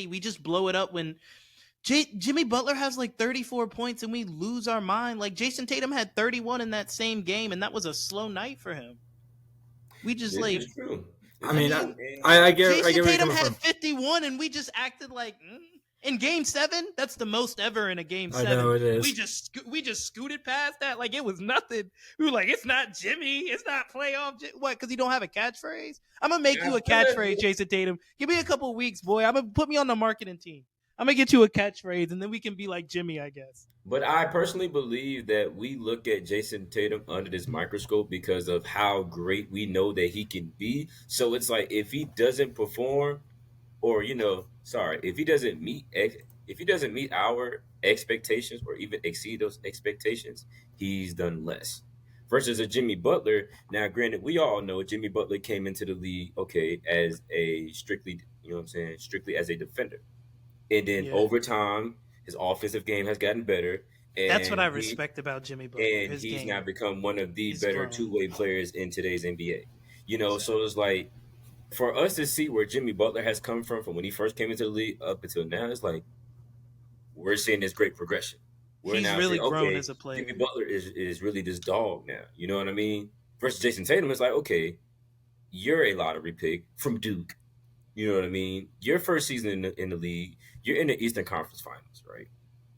we just blow it up when Jimmy Butler has like 34 points and we lose our mind. Like Jason Tatum had 31 in that same game, and that was a slow night for him. We just This like, is true. I This I is mean, true. mean, And I get Jason where you're Tatum coming had from. 51, and we just acted like in Game 7. That's the most ever in a Game I 7. know it is. We just scooted past that like it was nothing. We were like, it's not Jimmy, it's not playoff. What? Because you don't have a catchphrase? I'm gonna make you a catchphrase, Jason Tatum. Give me a couple weeks, boy. I'm gonna put me on the marketing team. I'm gonna get you a catchphrase, and then we can be like Jimmy, I guess. but I personally believe that we look at Jason Tatum under this microscope because of how great we know that he can be. So it's like if he doesn't perform, or sorry, if he doesn't meet our expectations or even exceed those expectations, he's done less. Versus a Jimmy Butler. Now, granted, we all know Jimmy Butler came into the league okay as a strictly, what I'm saying, strictly as a defender, and then Yeah, over time, his offensive game has gotten better, that's what I and respect about Jimmy Butler. and His he's now game become one of the is better grown. two-way players in today's NBA. So Exactly. it's like for us to see where Jimmy Butler has come from when he first came into the league up until now, it's like we're seeing this great progression. We're He's now really saying, grown okay, as a Jimmy player. Butler is really this dog now. You know what I mean? Versus Jason Tatum, it's like, okay, you're a lottery pick from Duke. You know what I mean? Your first season in the league, you're in the Eastern Conference Finals, right?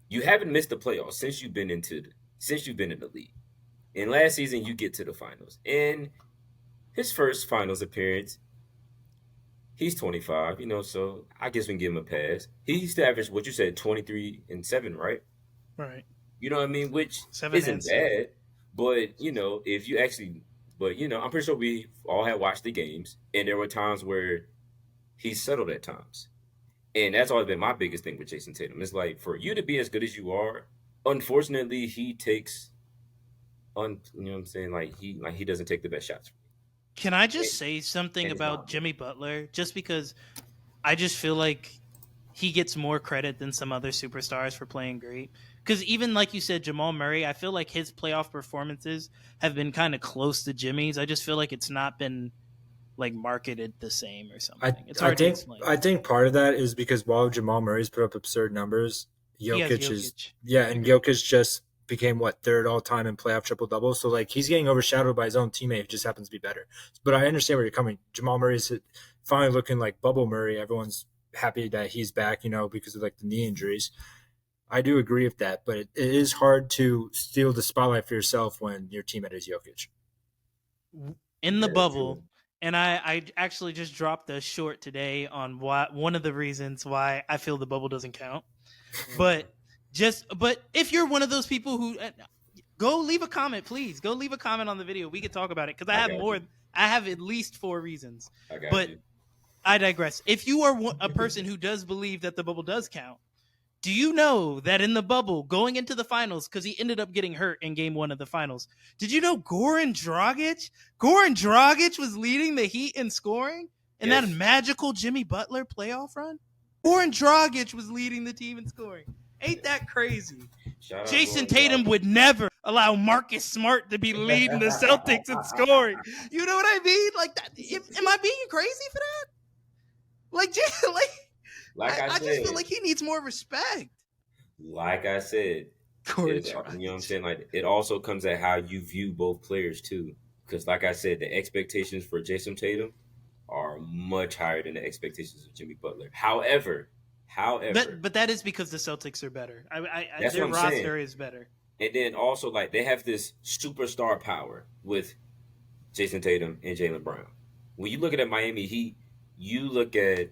You haven't missed the playoffs since you've been in the league. And last season, you get to the finals. In his first finals appearance, he's 25, so I guess we can give him a pass. He used to average what you said, 23-7, right? Right. You know what I mean? Which 7 and isn't 7. bad, but if you actually, but I'm pretty sure we all had watched the games, and there were times where he settled at times, and that's always been my biggest thing with Jason Tatum. It's like for you to be as good as you are, unfortunately, he takes you know what I'm saying, like he doesn't take the best shots, Can I and, just say something and it's about not. Jimmy Butler? Just because I just feel like he gets more credit than some other superstars for playing great. Because even like you said, Jamal Murray, I feel like his playoff performances have been kind of close to Jimmy's. I just feel like it's not been like marketed the same or I something. It's I hard to think explain. I think part of that is because while Jamal Murray's put up absurd numbers, He has Jokic is Jokic. yeah, I and agree. Jokic just became third all time in playoff triple doubles. So like he's getting overshadowed by his own teammate who just happens to be better. But I understand where you're coming. Jamal Murray's finally looking like bubble Murray. Everyone's happy that he's back, because of like the knee injuries. I do agree with that, but it is hard to steal the spotlight for yourself when your teammate is Jokic. In the Very bubble, true. and I actually just dropped a short today on one of the reasons why I feel the bubble doesn't count. But if you're one of those people who go leave a comment, please go leave a comment on the video. We could talk about it because I I have got more. you. I have at least 4 reasons. I got But you. I digress. If you are a person who does believe that the bubble does count, do you know that in the bubble, going into the finals, because he ended up getting hurt in game 1 of the finals, did you know Goran Dragic was leading the Heat in scoring in that Yes. magical Jimmy Butler playoff run? Goran Dragic was leading the team in scoring. Ain't that crazy? Shout out Jason Goran Tatum Dragic. would never allow Marcus Smart to be leading the Celtics in scoring. You know what I mean? Like, that, am I being crazy for that? Like, Like I I just feel said, like he needs more respect. like I said, Goran you know what I'm Dragic. saying? Like it also comes at how you view both players too. Because like I said, the expectations for Jason Tatum are much higher than the expectations of Jimmy Butler. However, But that is because the Celtics are better. that's what Their I'm saying. roster is better. And then also like they have this superstar power with Jason Tatum and Jalen Brown. When you look at Miami Heat, you look at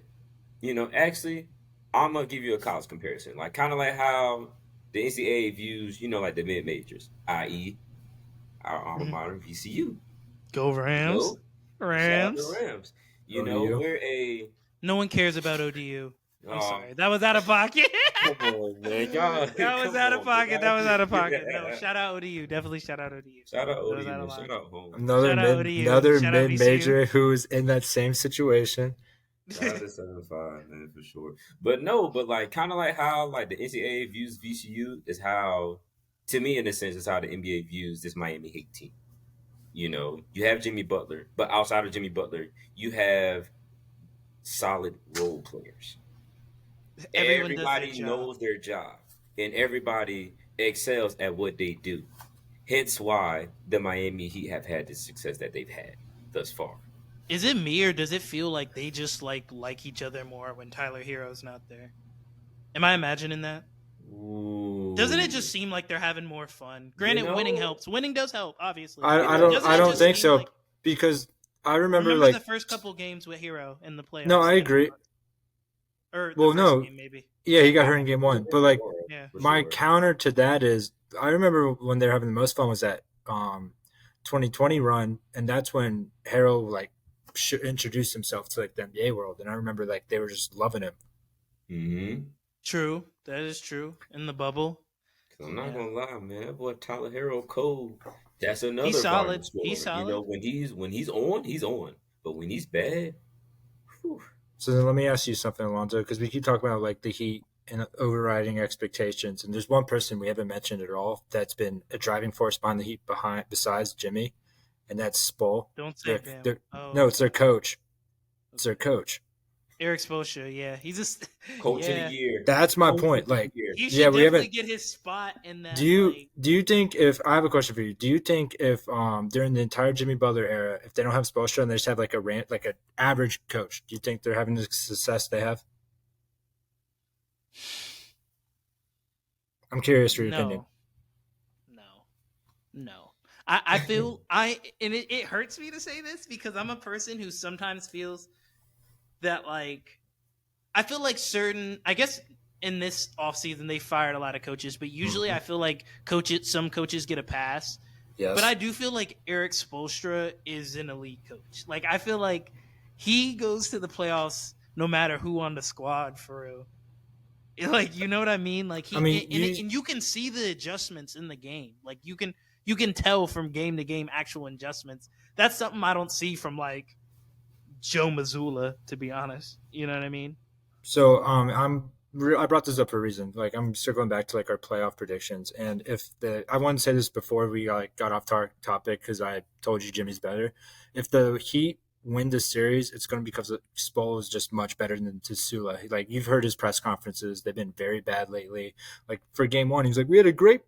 actually, I'm gonna give you a college comparison, like kind of like how the NCAA views, like the mid majors, i.e., our alma Mhm. mater, VCU. Go You Rams. know, shout out the Rams. Rams. ODU. We're a No one cares about ODU. I'm um, sorry. That was out of pocket. come on, man, y'all, That was come out of on, man, pocket. y'all That was out of do- pocket. No, shout out ODU. Definitely shout out ODU. shout out That was ODU, out man, of line. shout out home, Another Shout out mid ODU. another Shout out mid major who's in that same situation. shout out to 7-5, man, for sure. But no, but like kind of like how like the NCAA views VCU is how, to me, in a sense, is how the NBA views this Miami Heat team. You have Jimmy Butler, but outside of Jimmy Butler, you have solid role players. Everyone does their Everybody job. knows their job, and everybody excels at what they do. Hence why the Miami Heat have had the success that they've had thus far. Is it me or does it feel like they just like each other more when Tyler Hero's not there? Am I imagining that? Ooh. Doesn't it just seem like they're having more fun? Granted, winning helps. Winning does help, obviously. I It don't Doesn't I it don't just think seem so like because I remember remember the like first couple games with Hero in the playoffs? no, I agree. Or the Well, first no, game maybe. yeah, he got hurt in game 1, but like Yeah. For my sure. counter to that is I remember when they were having the most fun was that 2020 run, and that's when Harold like introduced himself to like the NBA world, and I remember like they were just loving him. Mm-hmm. True. That is true. In the bubble. Cause I'm not Yeah. gonna lie, man. That boy Tyler Hero cold. That's another He's volume solid. scorer. He's solid. When he's on, he's on. But when he's bad, whew. So then let me ask you something, Alonzo, because we keep talking about like the Heat and overriding expectations, and there's one person we haven't mentioned at all that's been a driving force behind the Heat besides Jimmy, and that's Spo. Don't say Bam. No, it's their coach. It's their coach. Eric Spoelstra, yeah. He's just Coach of yeah. the year. That's my Coach point. of the Like, year. He should yeah, we definitely haven't. get his spot in that. Do you think if I have a question for you? Do you think if during the entire Jimmy Butler era, if they don't have Spoelstra and they just have like an average coach, do you think they're having the success they have? I'm curious for your opinion. No. I feel and it hurts me to say this because I'm a person who sometimes feels that like I feel like I guess in this offseason they fired a lot of coaches, but usually I feel like some coaches get a pass. Yes. But I do feel like Eric Spoelstra is an elite coach. Like I feel like he goes to the playoffs no matter who on the squad for real. Like you know what I mean? Like and you can see the adjustments in the game. Like you can tell from game to game actual adjustments. That's something I don't see from like Joe Mazzulla, to be honest. You know what I mean? So I brought this up for a reason. Like I'm circling back to like our playoff predictions, and I wanted to say this before we got off topic because I told you Jimmy's better. If the Heat win this series, it's going to be because Spo is just much better than Tsula. Like you've heard his press conferences; they've been very bad lately. Like for game 1, he's like, "We had a great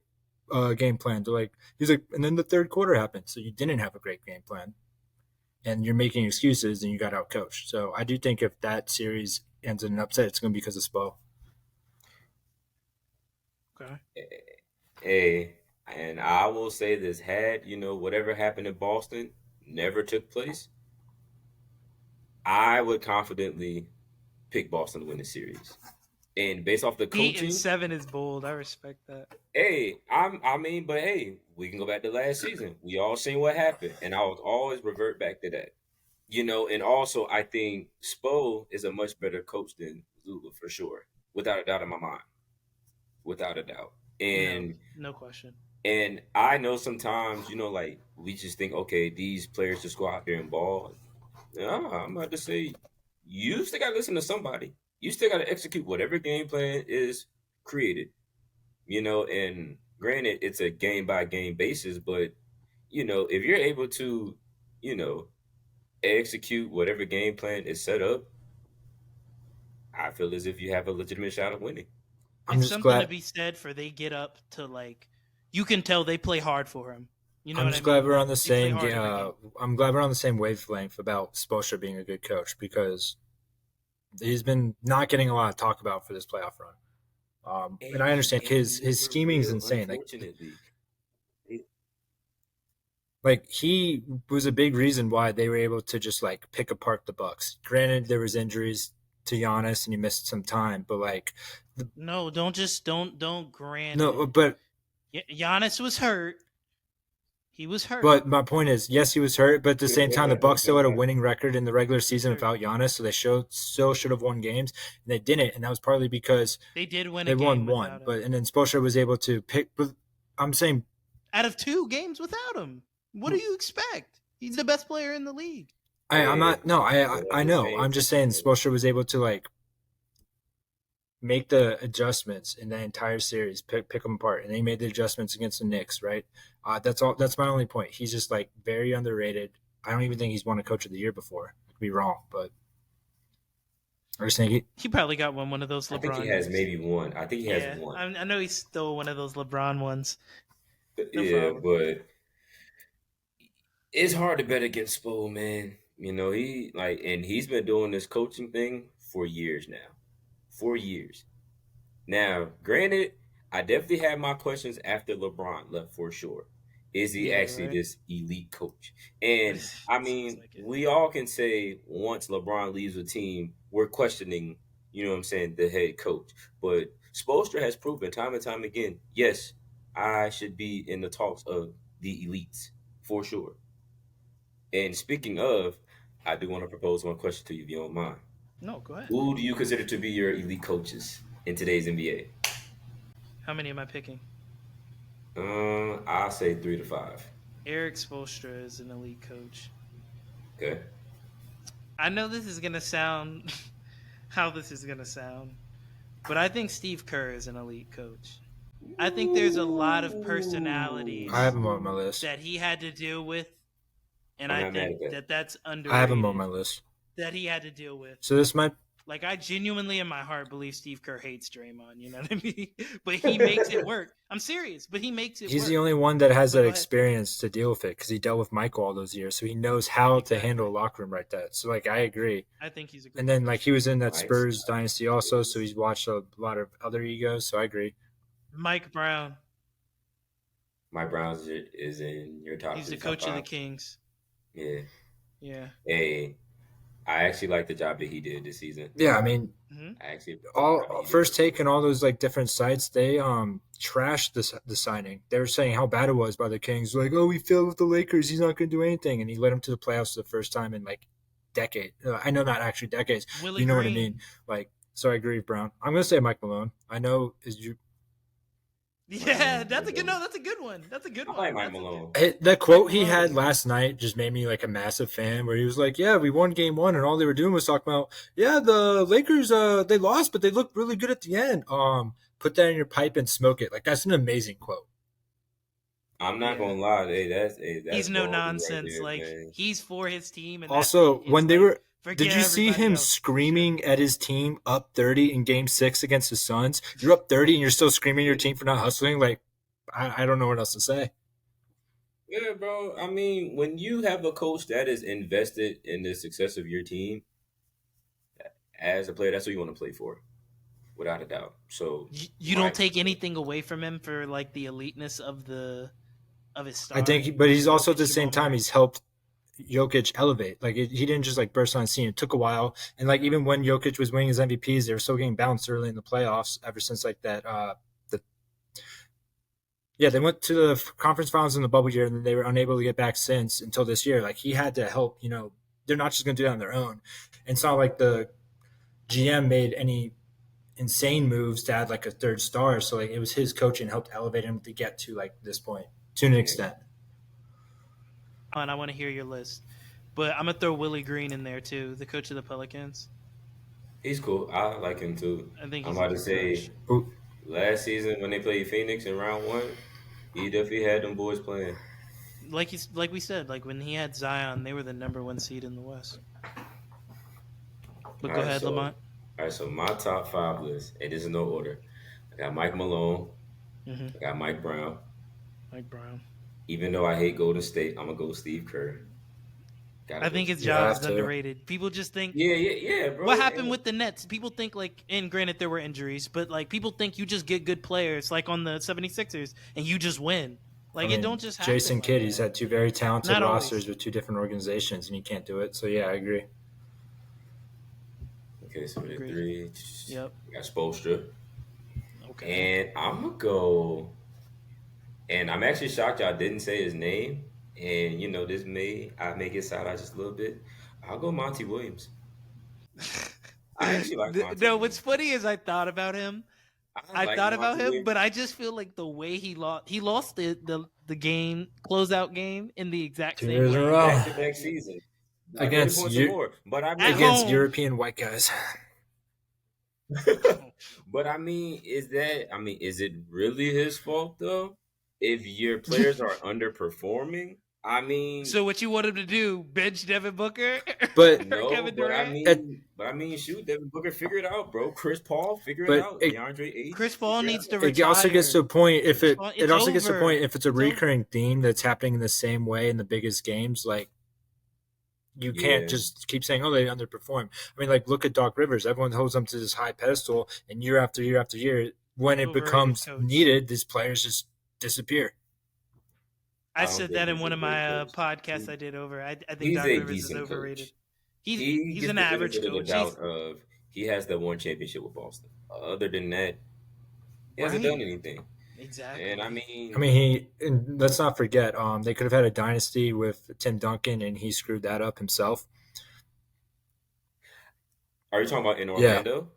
game plan. They're like, he's like, and then the third quarter happened, so you didn't have a great game plan, and you're making excuses, and you got out coached. So I do think if that series ends in an upset, it's going to be because of Spo. Okay. Hey, and I will say this: had whatever happened in Boston never took place, I would confidently pick Boston to win the series. And based off the 8 and coaching, 7 is bold. I respect that. hey, but hey, we can go back to last season. We all seen what happened, and I would always revert back to that. And also I think Spo is a much better coach than Lula for sure, without a doubt in my mind, without a doubt. No, And no question. and I know sometimes, like we just think, okay, these players just go out there and ball. I'm about to say, you still got to listen to somebody. You still got to execute whatever game plan is created. And granted, it's a game by game basis, but if you're able to, you know, execute whatever game plan is set up, I feel as if you have a legitimate shot of winning. I'm It's just something to glad. be said for they get up to like you can tell they play hard for him. You know I'm what I just glad mean? we're Like on the they play same. hard every game. I'm glad we're on the same wavelength about Spoelstra being a good coach because he's been not getting a lot of talk about for this playoff run. And I understand And he his never scheming is will, insane. unfortunately. Like he was a big reason why they were able to just like pick apart the Bucks. Granted, there was injuries to Giannis and he missed some time, but like No, don't grant no, it. but Giannis was hurt. He was hurt. But my point is, yes, he was hurt, but at the same time, the Bucks still had a winning record in the regular season without Giannis, so they still should have won games, and they didn't, and that was partly because They did win they a game won one. without him. But and then Spoelstra was able to pick. But I'm saying, Out of 2 games without him. What do you expect? He's the best player in the league. I'm not. No, I the know. same I'm just saying, time, Spoelstra was able to like make the adjustments in that entire series, pick them apart, and they made the adjustments against the Knicks. Right. That's all. That's my only point. He's just like very underrated. I don't even think he's won a Coach of the Year before. I could be wrong, but I just think He probably got one of those LeBron I think he has years. maybe one. I think he has one. I know he stole one of those LeBron ones. No Yeah, problem. but it's hard to bet against Spo, man. And he's been doing this coaching thing for years now. 4 years. Now, granted, I definitely had my questions after LeBron left for sure. Is he Yeah, actually right. this elite coach? And I Seems mean, like it. we all can say once LeBron leaves the team, we're questioning, the head coach. But Spoelstra has proven time and time again, yes, I should be in the talks of the elites for sure. And speaking of, I do want to propose one question to you if you don't mind. No, go ahead. Who do you consider to be your elite coaches in today's NBA? How many am I picking? I'll say 3 to 5. Eric Spoelstra is an elite coach. Okay. I know this is gonna sound how this is gonna sound, but I think Steve Kerr is an elite coach. I think there's a lot of personalities I have him on my list. that he had to deal with, and I'm I not mad think at that. that's underrated. I have him on my list. That he had to deal with. So this might. Like, I genuinely in my heart believe Steve Kerr hates Draymond, you know what I mean? But he makes it work. I'm serious, but he makes it He's work. the only one that has But that go ahead. experience to deal with it because he dealt with Michael all those years, so he knows how to handle a locker room like that. So like I agree. I think he's a great And then like he was in that Nice. Spurs dynasty also, so he's watched a lot of other egos. So I agree. Mike Brown. Mike Brown is in your top. He's the top coach of the 5. Kings. Yeah. Yeah. Hey, I actually like the job that he did this season. Yeah, I mean, Mm-hmm. I actually all first take and all those like different sites, they trashed the signing. They were saying how bad it was by the Kings. Like, oh, we failed with the Lakers. He's not going to do anything, and he led them to the playoffs for the first time in like decade. I know not actually decades. Willie You know Green. what I mean? Like, so I agree with Brown. I'm going to say Mike Malone. I know is you. Yeah, that's a good no. That's a good one. That's a good I one. like Mike That's a Malone. That quote he Malone. had last night just made me like a massive fan. Where he was like, "Yeah, we won game 1, and all they were doing was talking about, yeah, the Lakers, they lost, but they looked really good at the end. Put that in your pipe and smoke it." Like that's an amazing quote. I'm not Yeah. gonna lie. That's He's no ballsy right nonsense. there, like man. he's for his team. And Also, it's when they like, were, forget did you see everybody him else. screaming at his team up 30 in Game 6 against the Suns? You're up 30 and you're still screaming at your team for not hustling. Like, I don't know what else to say. Yeah, bro. I mean, when you have a coach that is invested in the success of your team as a player, that's what you want to play for, without a doubt. So You don't my take anything away from him for like the eliteness of his I star. think, but he's also at Jokic, the same Jamal time Murray. he's helped Jokic elevate. Like he didn't just like burst on the scene. It took a while, and like even when Jokic was winning his MVPs, they were still getting bounced early in the playoffs. Ever since like that, the yeah, they went to the conference finals in the bubble year, and then they were unable to get back since until this year. Like he had to help. They're not just going to do that on their own. And it's not like the GM made any insane moves to add like a third star. So like it was his coaching helped elevate him to get to like this point to an yeah, extent. And I want to hear your list, but I'm gonna throw Willie Green in there too, the coach of the Pelicans. he's cool. I like him too. I think I'm he's a about to good say coach. Ooh, last season when they played Phoenix in round one, he definitely had them boys playing. Like we said, like when he had Zion, they were the number one seed in the West. But All go right, ahead, so Lamont. my top five list, and this is no order. I got Mike Malone. Mm-hmm. I got Mike Brown. Mike Brown. Even though I hate Golden State, I'm gonna go Steve Kerr. Gotta I go think his you Steve job Kerr. have is to. underrated. People just think Yeah, what bro. happened And with the Nets. People think like, and granted there were injuries, but like people think you just get good players like on the 76ers and you just win. I Like it don't mean, just happen Jason like Kidd, he's that. had two very talented Not rosters always. with two different organizations, and he can't do it. So yeah, I agree. okay, so the Agreed. three, Yep. we got Spoelstra, Okay. and I'm gonna go. And I'm actually shocked y'all didn't say his name. And this may get side out just a little bit. I'll go Monty Williams. I actually like Monty No, what's Williams. funny is I thought about him. I I like thought about Monty him, Williams. but I just feel like the way he lost the game closeout game in the exact Two same years in a way row Back to back season by 30 against points or you more. But I at mean, against home. European white guys. but I mean, is it really his fault though? If your players are underperforming, I mean, So what you want him to do? Bench Devin Booker But or no, Kevin but I Durant? at, mean, shoot, Devin Booker figure it out, bro. Chris Paul figure it but out. it, DeAndre Ayton Chris Paul figure it needs out. to it also gets to retire. a point if Chris it Paul, it it's also gets to a point over. if it's a It's over. recurring theme that's happening in the same way in the biggest games. Like you can't Yeah, just keep saying, "Oh, they underperform." I mean, like look at Doc Rivers. Everyone holds him to this high pedestal, and year after year after year, when it Overrated becomes coach. needed, these players just disappear. I I don't said think that in he's one a of great my coach. podcasts He, I did over. I think he's Doc a Rivers is decent overrated. coach. He's He he's gets an the average benefit of the coach. doubt He's of he has that one championship with Boston. Other than that, he hasn't right. done anything. And I Exactly. I mean, mean, and let's not forget, they could have had a dynasty with Tim Duncan, and he screwed that up himself. are you talking about in Yeah, Orlando?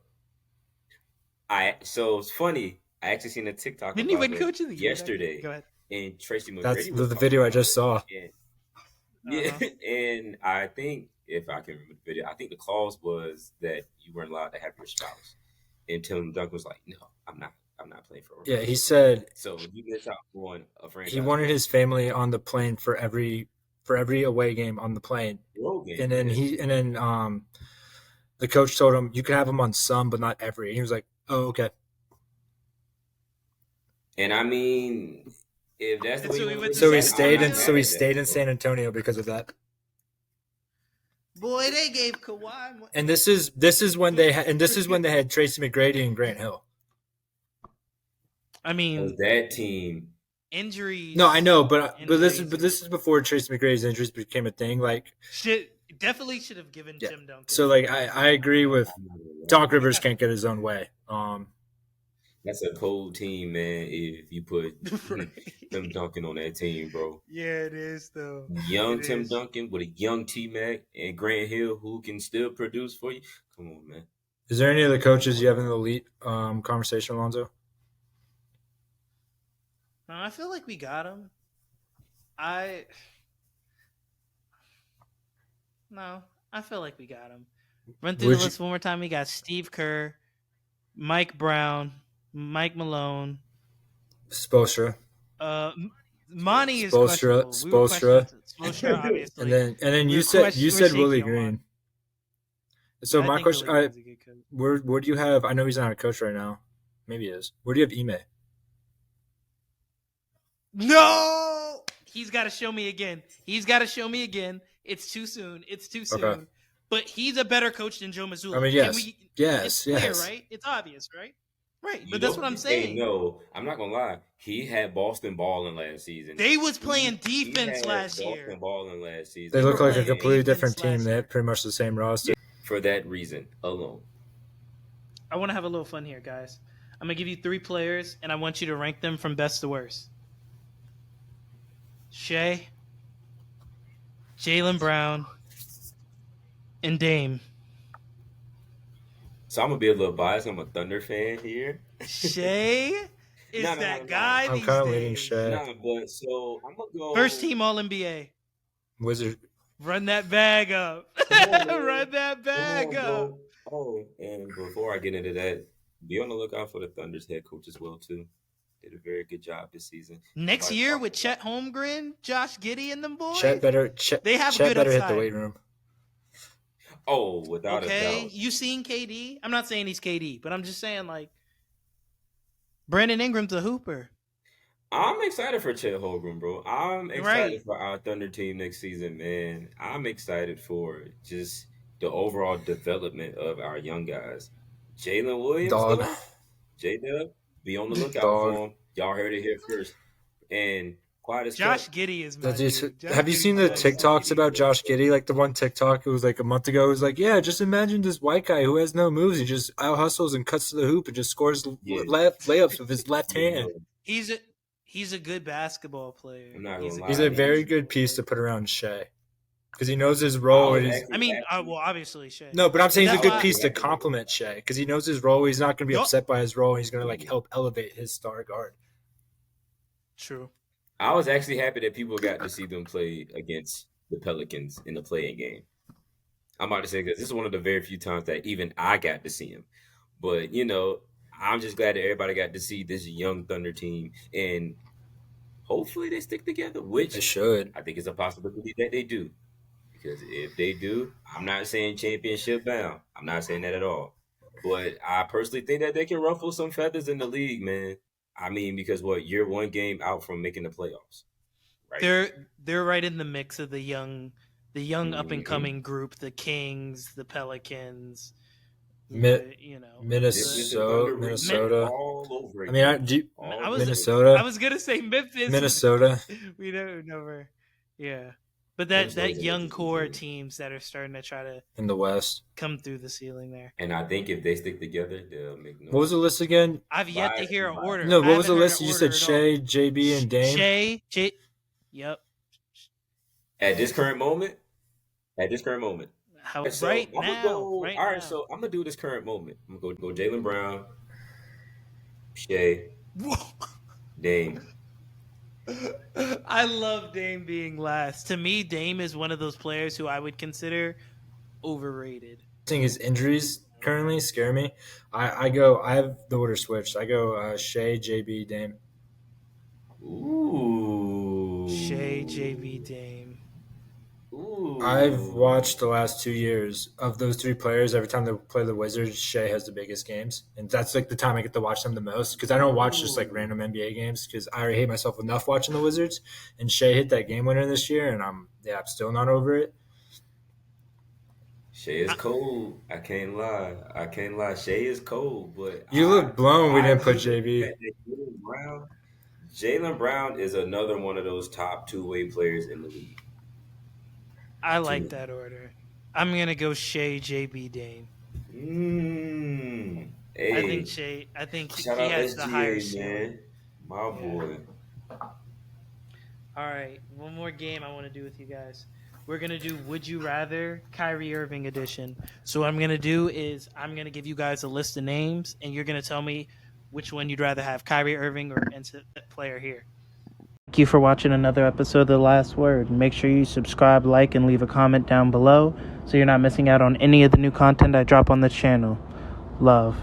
So it's funny. I actually seen a TikTok Didn't he about win it Coach of the Year that year? yesterday, Go ahead. and Tracy that's McGrady was the talking video I about just it. saw. And Uh yeah, huh. and I think if I can remember the video, I think the clause was that you weren't allowed to have your spouse. And Tim Duncan was like, "No, I'm not. I'm not playing for Yeah, he Orlando." said So you miss out on a he franchise wanted player. his family on the plane for every away game on the plane, Road game, and then yeah. the coach told him you can have him on some, but not every. And he was like, "Oh, okay." And I mean, if that's the And way you so he want to went live to your So he San life, I'm stayed not in. mad So he Antonio. at that. stayed in San Antonio because of that. Boy, they gave Kawhi. And this is when they had Tracy McGrady and Grant Hill. I Was mean, that team? No, I injuries. know, but Injuries. this is before Tracy McGrady's injuries became a thing. Like, Definitely should have given yeah. Tim Duncan So some like, credit for I that. agree with I'm not gonna lie. Doc Rivers can't get his own way. That's a cold team, man. If you put Tim Right. Duncan on that team, bro. Yeah, it is though. Young It Tim is. Duncan with a young T Mac and Grant Hill who can still produce for you. Come on, man. Is there any other coaches you have in the elite conversation, Alonzo? No, I feel like we got him. I no, I feel like we got him. Run through the Would you list one more time. We got Steve Kerr, Mike Brown, Mike Malone. Spoelstra, Uh, Monty is Spoelstra, questionable. We were questioning Spoelstra, Spoelstra, and obviously. then We you were said you we're said shaky Willie on Monty. Green. So I my think question, Willie Green's a good coach. where do you have? I know he's not a coach right now. Maybe he is. Where do you have Ime? No, he's got to show me again. It's too soon. Okay. But he's a better coach than Joe Mazzulla. I mean, yes. It's clear, right? It's obvious, right? Right. But that's what I'm saying. Hey, no, I'm not gonna lie. He had Boston balling last season. They was playing defense last Boston year. balling last season. They look like a playing completely defense different team. last They year. have pretty much the same roster. For that reason alone. I want to have a little fun here, guys. I'm going to give you 3 players, and I want you to rank them from best to worst. Shea, Jaylen Brown, and Dame. So I'm gonna be a little biased. I'm a Thunder fan here. Shea is that guy I'm these kind of leaning days. Shea. Nah, but so I'm gonna go First team All-NBA. Wizard. Run that bag up. Run that bag up. Oh, and before I get into that, be on the lookout for the Thunder's head coach as well too. Did a very good job this season. Next year with Chet Holmgren, Josh Giddey, and them boys. Chet better upside. hit the weight room. Oh, without a doubt. You seen KD? I'm not saying he's KD, but I'm just saying like Brandon Ingram's a hooper. I'm excited for Chet Holmgren, bro. I'm excited for our Thunder team next season, man. I'm excited for just the overall development of our young guys. Jalen Williams, J-Dub, be on the lookout for him. Y'all heard it here first. And Josh Giddey is my dude. Have you seen the TikToks about Josh Giddey? Like the one TikTok, it was like a month ago. It was like, yeah, just imagine this white guy who has no moves. He just out hustles and cuts to the hoop and just scores layups with his left hand. He's a good basketball player. I'm not gonna lie. He's a very good piece to put around Shea because he knows his role. Obviously Shea. No, but I'm saying he's a good piece to complement Shea because he knows his role. He's not going to be upset by his role. He's going to like help elevate his star guard. True. I was actually happy that people got to see them play against the Pelicans in the play-in game. I'm about to say because this is one of the very few times that even I got to see him. But, you know, I'm just glad that everybody got to see this young Thunder team. And hopefully they stick together, which they should. I think it's a possibility that they do. Because if they do, I'm not saying championship bound. I'm not saying that at all. But I personally think that they can ruffle some feathers in the league, man. I mean, because you're one game out from making the playoffs, right? They're right in the mix of the young up and coming group, the Kings, the Pelicans, Minnesota. All over I mean, Minnesota. I was gonna say Memphis, Minnesota. We don't know. Yeah, but that young core teams that are starting to try to in the West come through the ceiling there. And I think if they stick together, they'll make no. What was the list again? I've yet to hear an order. No, what was the list? You said Shea, JB, and Dame. Yep. At this current moment. Right now. So I'm gonna do this current moment. I'm gonna go Jaylen Brown, Shea, Dame. I love Dame being last. To me, Dame is one of those players who I would consider overrated. I think his injuries currently scare me. I have the order switched. I go Shea, JB, Dame. Ooh. Shea, JB, Dame. Ooh. I've watched the last 2 years of those 3 players. Every time they play the Wizards, Shea has the biggest games. And that's like the time I get to watch them the most because I don't watch just like random NBA games because I already hate myself enough watching the Wizards. And Shea hit that game winner this year, and I'm still not over it. Shea is cold. I can't lie. Shea is cold, but you look blown. We didn't put JB. Jaylen Brown is another one of those top two-way players in the league. I like that order. I'm gonna go Shea, JB, Dame. Hey. I think Shea. I think he has the higher ceiling. My boy. All right, one more game I want to do with you guys. We're going to do Would You Rather Kyrie Irving edition. So what I'm going to do is I'm going to give you guys a list of names, and you're going to tell me which one you'd rather have, Kyrie Irving or instant player here. Thank you for watching another episode of The Last Word. Make sure you subscribe, like, and leave a comment down below so you're not missing out on any of the new content I drop on this channel. Love.